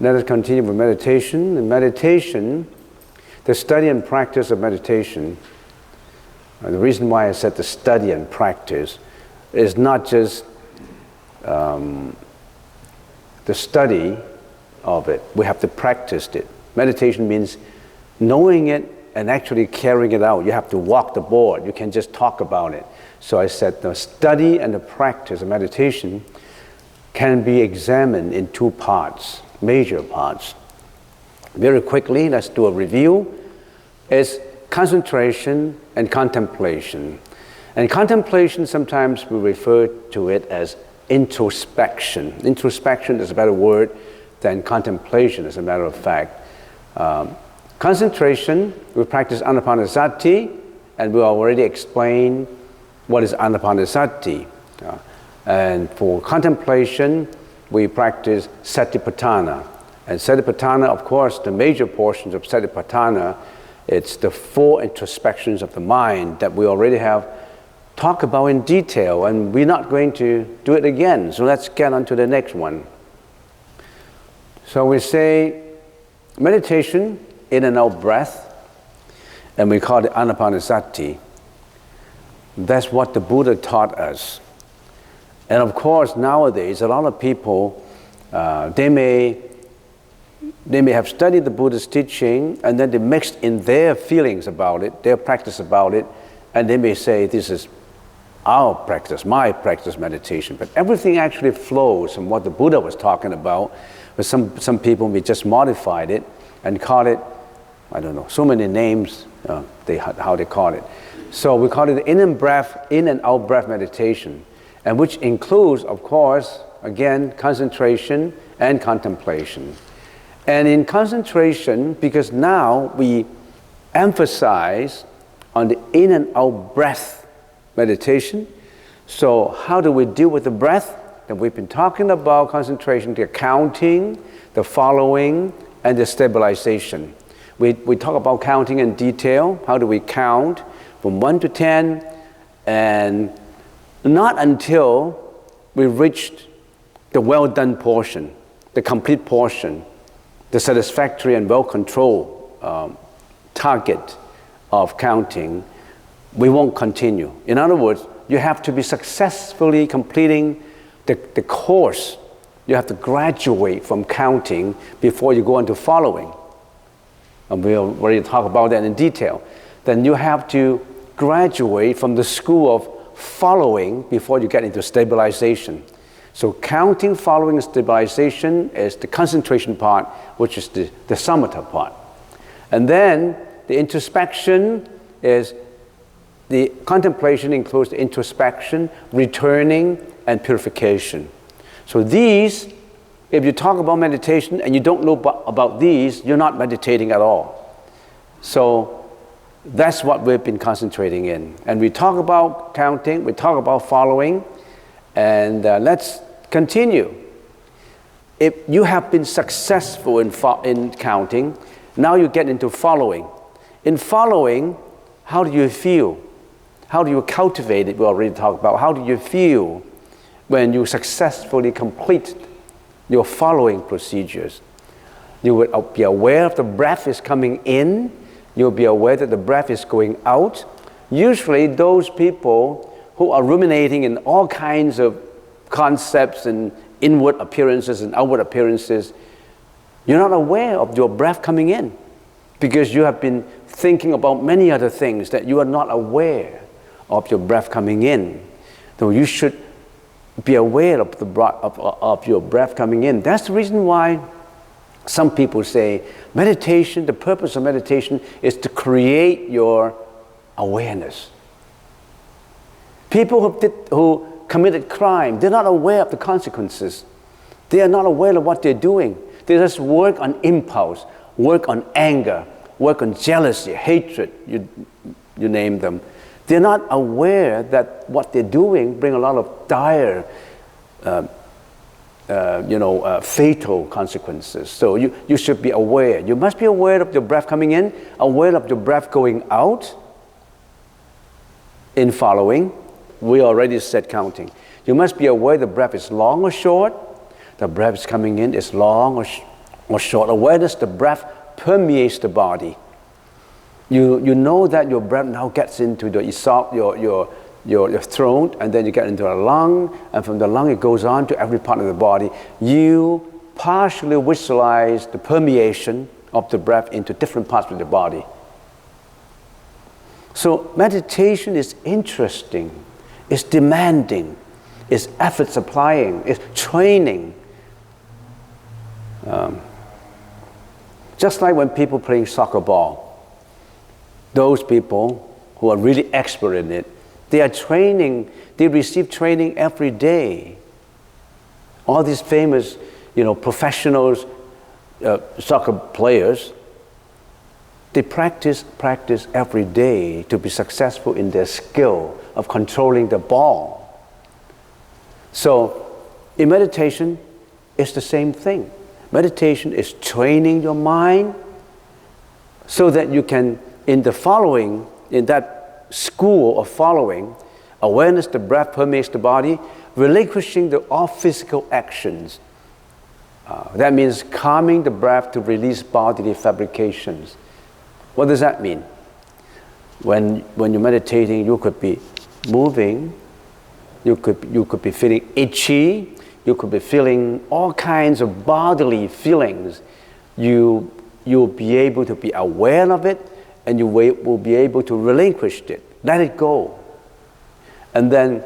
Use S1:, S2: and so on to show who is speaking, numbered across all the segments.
S1: Let us continue with meditation. In meditation, the study and practice of meditation, the reason why I said the study and practice is not just the study of it. We have to practice it. Meditation means knowing it and actually carrying it out. You have to walk the board. You can't just talk about it. So I said the study and the practice of meditation can be examined in two parts, major parts. Very quickly, let's do a review. It's concentration and contemplation. And contemplation, sometimes we refer to it as introspection. Introspection is a better word than contemplation, as a matter of fact. Concentration, we practice Anapanasati, and we already explained what is Anapanasati. And for contemplation, we practice Satipatthana. And Satipatthana, of course, the major portions of Satipatthana, it's the 4 introspections of the mind that we already have talked about in detail, and we're not going to do it again. So let's get on to the next one. So we say meditation, in and out breath, and we call it Anapanasati. That's what the Buddha taught us. And of course, nowadays, a lot of people, they may have studied the Buddha's teaching, and then they mixed in their feelings about it, their practice about it, and they may say, this is our practice, my practice meditation. But everything actually flows from what the Buddha was talking about. But some people may just modified it and call it, I don't know, so many names, how they call it. So we call it in and out breath meditation, and which includes, of course, again, concentration and contemplation. And in concentration, because now we emphasize on the in and out breath meditation, so how do we deal with the breath? And we've been talking about concentration, the counting, the following, and the stabilization. We talk about counting in detail. How do we count from 1 to 10? And not until we reached the well-done portion, the complete portion, the satisfactory and well-controlled target of counting, we won't continue. In other words, you have to be successfully completing the course. You have to graduate from counting before you go into following. And we'll already talk about that in detail. Then you have to graduate from the school of following before you get into stabilization. So counting, following, and stabilization is the concentration part, which is the samatha part. And then the introspection is, the contemplation includes the introspection, returning, and purification. So these, if you talk about meditation and you don't know about these, you're not meditating at all. So that's what we've been concentrating in. And we talk about counting, we talk about following, and let's continue. If you have been successful in counting, now you get into following. In following, how do you feel? How do you cultivate it? We already talked about. How do you feel when you successfully complete your following procedures? You will be aware of the breath is coming in. You'll be aware that the breath is going out. Usually those people who are ruminating in all kinds of concepts and inward appearances and outward appearances, you're not aware of your breath coming in because you have been thinking about many other things that you are not aware of your breath coming in. So you should be aware of your breath coming in. That's the reason why some people say meditation, the purpose of meditation is to create your awareness. People who committed crime, they're not aware of the consequences. They are not aware of what they're doing. They just work on impulse, work on anger, work on jealousy, hatred, you name them. They're not aware that what they're doing bring a lot of dire, fatal consequences. So you should be aware. You must be aware of your breath coming in, aware of your breath going out. In following, we already said counting. You must be aware the breath is long or short. The breath is coming in is long or short awareness, the breath permeates the body. You know that your breath now gets into the your throat, and then you get into the lung, and from the lung it goes on to every part of the body. You partially visualize the permeation of the breath into different parts of the body. So meditation is interesting, it's demanding, it's effort supplying, it's training. Just like when people playing soccer ball, those people who are really expert in it, they are training, they receive training every day. All these famous, professionals, soccer players, they practice every day to be successful in their skill of controlling the ball. So in meditation, it's the same thing. Meditation is training your mind so that you can, in that school of following, awareness, the breath permeates the body, relinquishing all physical actions. That means calming the breath to release bodily fabrications. What does that mean? When you're meditating, you could be moving, you could be feeling itchy, you could be feeling all kinds of bodily feelings. You'll be able to be aware of it, and you will be able to relinquish it, let it go. And then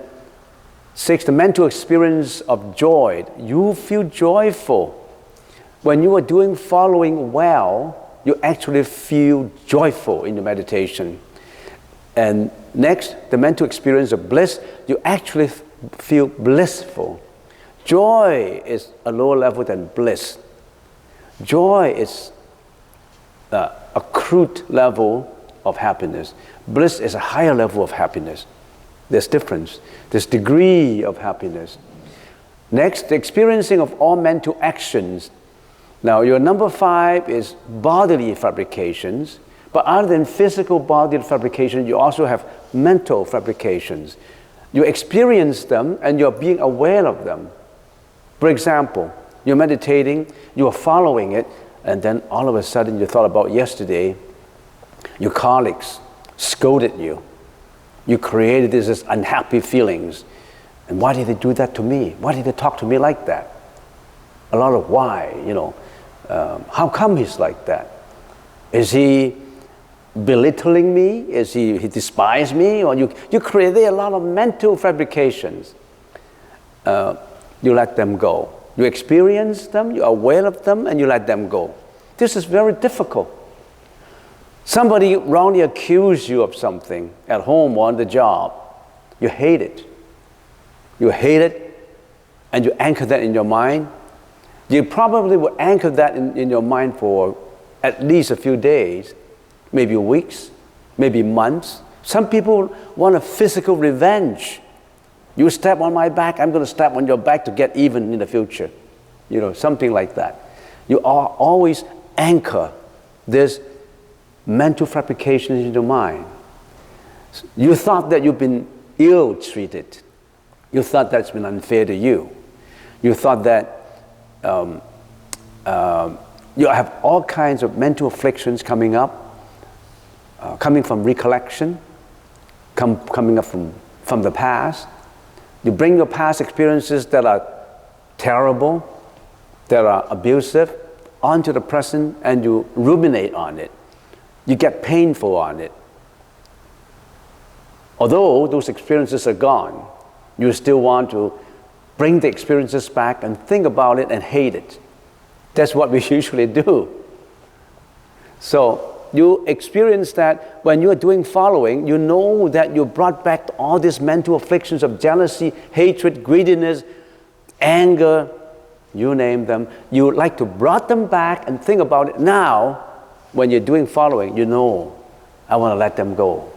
S1: 6, the mental experience of joy. You feel joyful. When you are doing following well, you actually feel joyful in the meditation. And next, the mental experience of bliss. You actually feel blissful. Joy is a lower level than bliss. Joy is a crude level of happiness. Bliss is a higher level of happiness. There's difference. There's degree of happiness. Next, the experiencing of all mental actions. Now, your number 5 is bodily fabrications, but other than physical bodily fabrications, you also have mental fabrications. You experience them and you're being aware of them. For example, you're meditating, you're following it, and then all of a sudden you thought about yesterday, your colleagues scolded you. You created this unhappy feelings. And why did they do that to me? Why did they talk to me like that? A lot of why, how come he's like that? Is he belittling me? Is he despise me? Or you create a lot of mental fabrications. You let them go. You experience them, you're aware of them, and you let them go. This is very difficult. Somebody wrongly accused you of something at home or on the job. You hate it. You hate it, and you anchor that in your mind. You probably will anchor that in your mind for at least a few days, maybe weeks, maybe months. Some people want a physical revenge. You step on my back, I'm going to step on your back to get even in the future. Something like that. You always anchor this mental fabrication in your mind. You thought that you've been ill-treated. You thought that's been unfair to you. You thought that you have all kinds of mental afflictions coming up, coming from recollection, coming up from the past. You bring your past experiences that are terrible, that are abusive, onto the present, and you ruminate on it. You get painful on it. Although those experiences are gone, you still want to bring the experiences back and think about it and hate it. That's what we usually do. So you experience that when you are doing following, you know that you brought back all these mental afflictions of jealousy, hatred, greediness, anger, you name them. You like to brought them back and think about it. Now, when you're doing following, I want to let them go.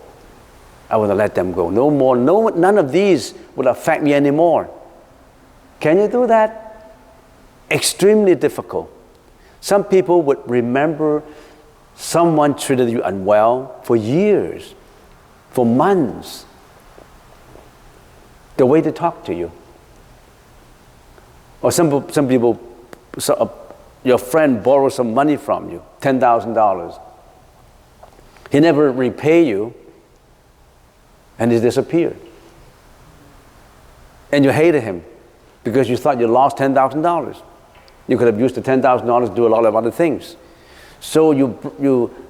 S1: I want to let them go. No more, none of these will affect me anymore. Can you do that? Extremely difficult. Some people would remember someone treated you unwell for years, for months. The way they talk to you. Or some people your friend borrows some money from you, $10,000. He never repay you, and he disappeared. And you hated him because you thought you lost $10,000. You could have used the $10,000 to do a lot of other things. So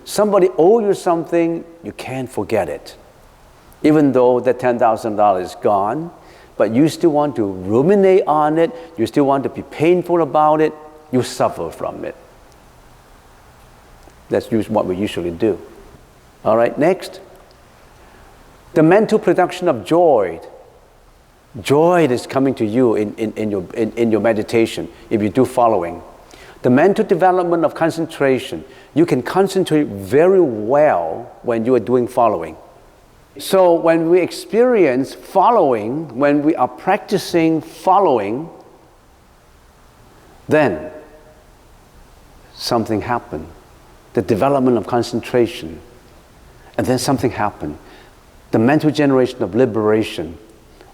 S1: somebody owe you something, you can't forget it. Even though that $10,000 is gone, but you still want to ruminate on it, you still want to be painful about it, you suffer from it. That's what we usually do. All right, next. The mental production of joy. Joy is coming to you in your meditation if you do following. The mental development of concentration. You can concentrate very well when you are doing following. So when we experience following, when we are practicing following, then something happened. The development of concentration. And then something happened. The mental generation of liberation.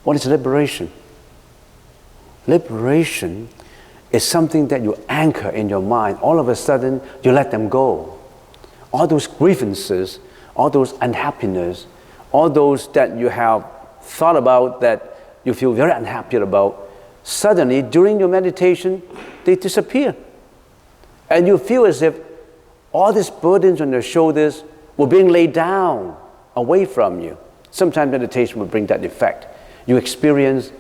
S1: What is liberation? Liberation is something that you anchor in your mind. All of a sudden, you let them go. All those grievances, all those unhappiness, all those that you have thought about that you feel very unhappy about, suddenly, during your meditation, they disappear. And you feel as if all these burdens on your shoulders were being laid down away from you. Sometimes meditation will bring that effect. You experience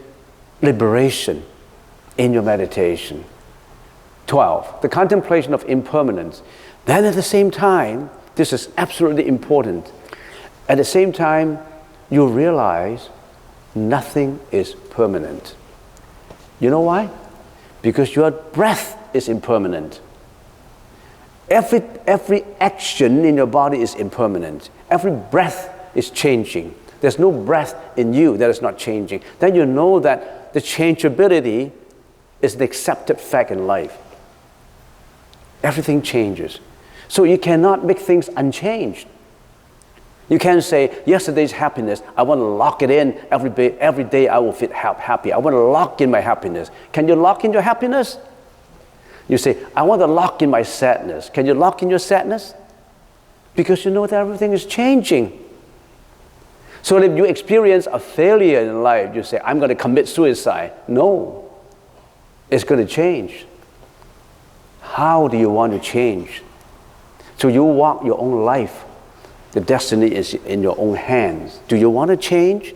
S1: liberation in your meditation. 12, the contemplation of impermanence. Then at the same time, this is absolutely important. At the same time, you realize nothing is permanent. You know why? Because your breath is impermanent. Every action in your body is impermanent. Every breath is changing. There's no breath in you that is not changing. Then you know that the changeability is an accepted fact in life. Everything changes. So you cannot make things unchanged. You can't say, yesterday's happiness, I want to lock it in every day I will feel happy. I want to lock in my happiness. Can you lock in your happiness? You say, I want to lock in my sadness. Can you lock in your sadness? Because you know that everything is changing. So if you experience a failure in life, you say, I'm going to commit suicide. No, it's going to change. How do you want to change? So you walk your own life. The destiny is in your own hands. Do you want to change?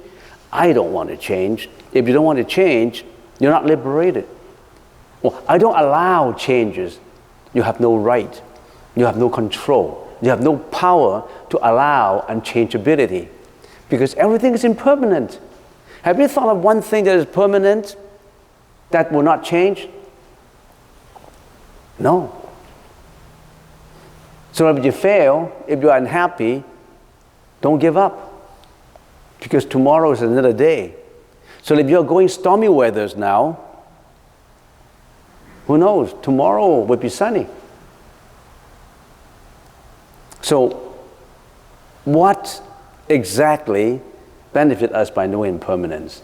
S1: I don't want to change. If you don't want to change, you're not liberated. Well, I don't allow changes. You have no right. You have no control. You have no power to allow unchangeability. Because everything is impermanent. Have you thought of one thing that is permanent that will not change? No. So if you fail, if you're unhappy, don't give up. Because tomorrow is another day. So if you're going stormy weathers now, who knows? Tomorrow will be sunny. So what exactly benefit us by knowing impermanence?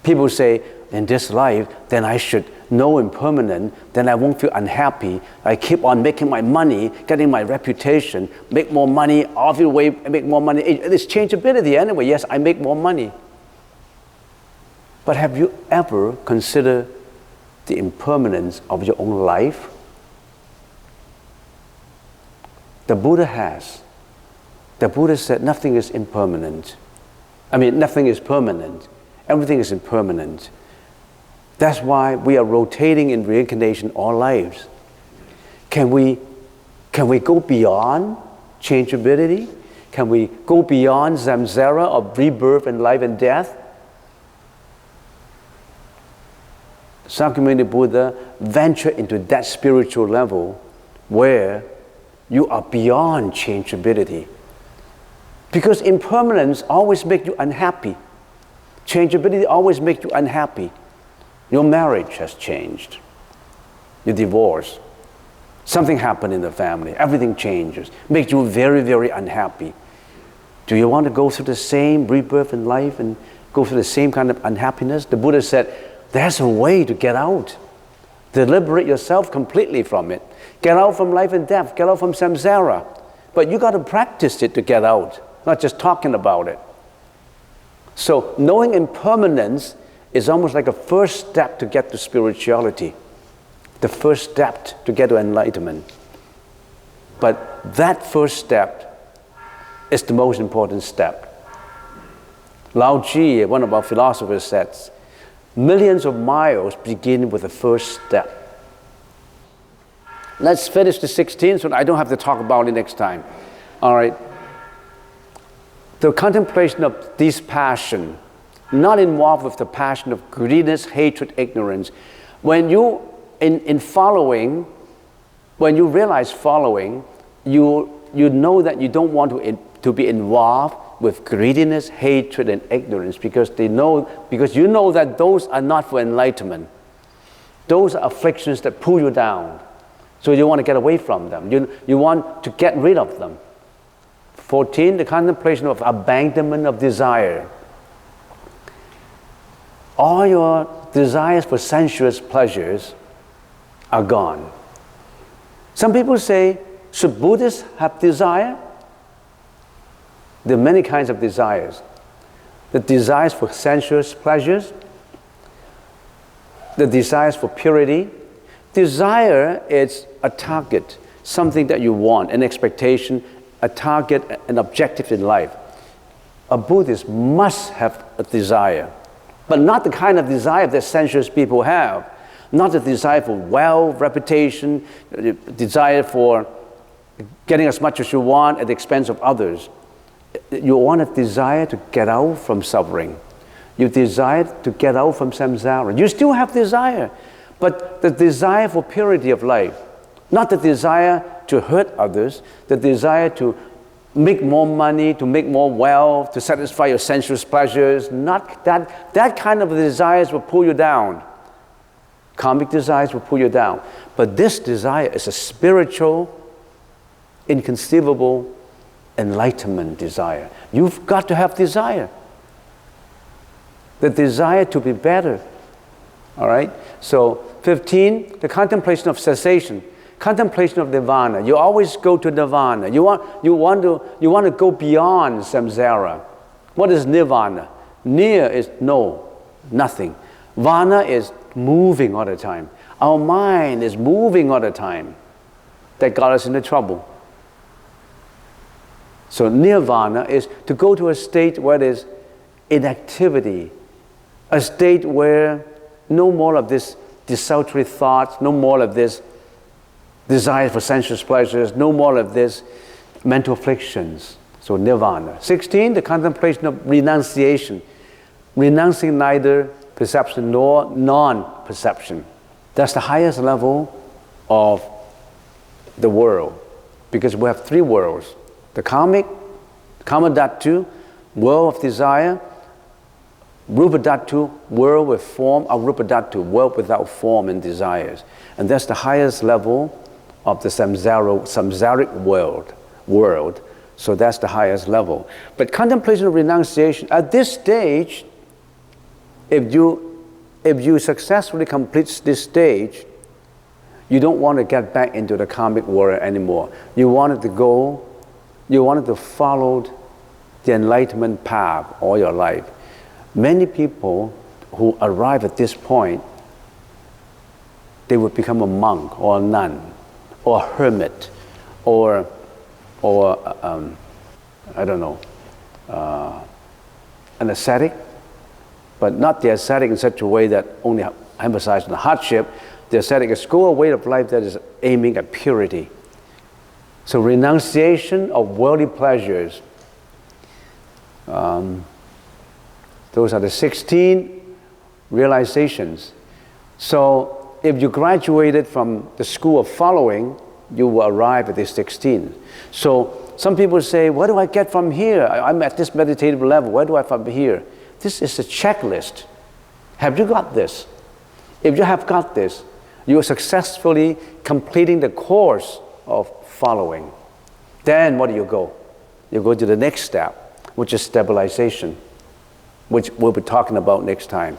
S1: People say, in this life, then I should know impermanent, then I won't feel unhappy. I keep on making my money, getting my reputation, make more money, obviously make more money. It's changeability anyway. Yes, I make more money. But have you ever considered the impermanence of your own life? The Buddha has. The Buddha said nothing is impermanent. Nothing is permanent. Everything is impermanent. That's why we are rotating in reincarnation all lives. Can we go beyond changeability? Can we go beyond samsara of rebirth and life and death? Shakyamuni Buddha ventured into that spiritual level where you are beyond changeability. Because impermanence always makes you unhappy. Changeability always makes you unhappy. Your marriage has changed. You divorce. Something happened in the family. Everything changes. Makes you very, very unhappy. Do you want to go through the same rebirth in life and go through the same kind of unhappiness? The Buddha said, there's a way to get out. Liberate yourself completely from it. Get out from life and death. Get out from samsara. But you got to practice it to get out, not just talking about it. So knowing impermanence is almost like a first step to get to spirituality, the first step to get to enlightenment. But that first step is the most important step. Lao Tzu, one of our philosophers, says, millions of miles begin with the first step. Let's finish the 16th so I don't have to talk about it next time. All right. The contemplation of this passion, not involved with the passion of greediness, hatred, ignorance. When you, in following, when you realize following, you know that you don't want to be involved with greediness, hatred, and ignorance because you know that those are not for enlightenment. Those are afflictions that pull you down. So you want to get away from them. You want to get rid of them. 14, the contemplation of abandonment of desire. All your desires for sensuous pleasures are gone. Some people say, should Buddhists have desire? There are many kinds of desires. The desires for sensuous pleasures, the desires for purity. Desire is a target, something that you want, an expectation, a target, an objective in life. A Buddhist must have a desire, but not the kind of desire that sensuous people have. Not the desire for wealth, reputation, desire for getting as much as you want at the expense of others. You want a desire to get out from suffering. You desire to get out from samsara. You still have desire, but the desire for purity of life, not the desire to hurt others, the desire to make more money, to make more wealth, to satisfy your sensuous pleasures. Not that kind of desires will pull you down. Karmic desires will pull you down. But this desire is a spiritual, inconceivable enlightenment desire. You've got to have desire. The desire to be better. All right? So 15, the contemplation of cessation. Contemplation of nirvana. You always go to nirvana. You want to go beyond samsara. What is nirvana? Nir is no, nothing. Vana is moving all the time. Our mind is moving all the time. That got us into trouble. So nirvana is to go to a state where there's inactivity, a state where no more of this desultory thoughts, no more of this desire for sensuous pleasures, no more of this mental afflictions. So nirvana. 16, the contemplation of renunciation. Renouncing neither perception nor non-perception. That's the highest level of the world. Because we have three worlds. The karmic, kama dhatu, world of desire. Rupa dhatu, world with form. Arupa dhatu, world without form and desires. And that's the highest level of the samsaric world. So that's the highest level. But contemplation of renunciation, at this stage, if you successfully complete this stage, you don't want to get back into the karmic world anymore. You wanted to follow the enlightenment path all your life. Many people who arrive at this point, they would become a monk or a nun or a hermit or I don't know, an ascetic, but not the ascetic in such a way that only emphasizes the hardship. The ascetic is a way of life that is aiming at purity. So renunciation of worldly pleasures. Those are the 16 realizations. So if you graduated from the school of following, you will arrive at the 16. So some people say, what do I get from here? I'm at this meditative level. Where do I from here? This is a checklist. Have you got this? If you have got this, you are successfully completing the course of following. Then what do you go? You go to the next step, which is stabilization, which we'll be talking about next time.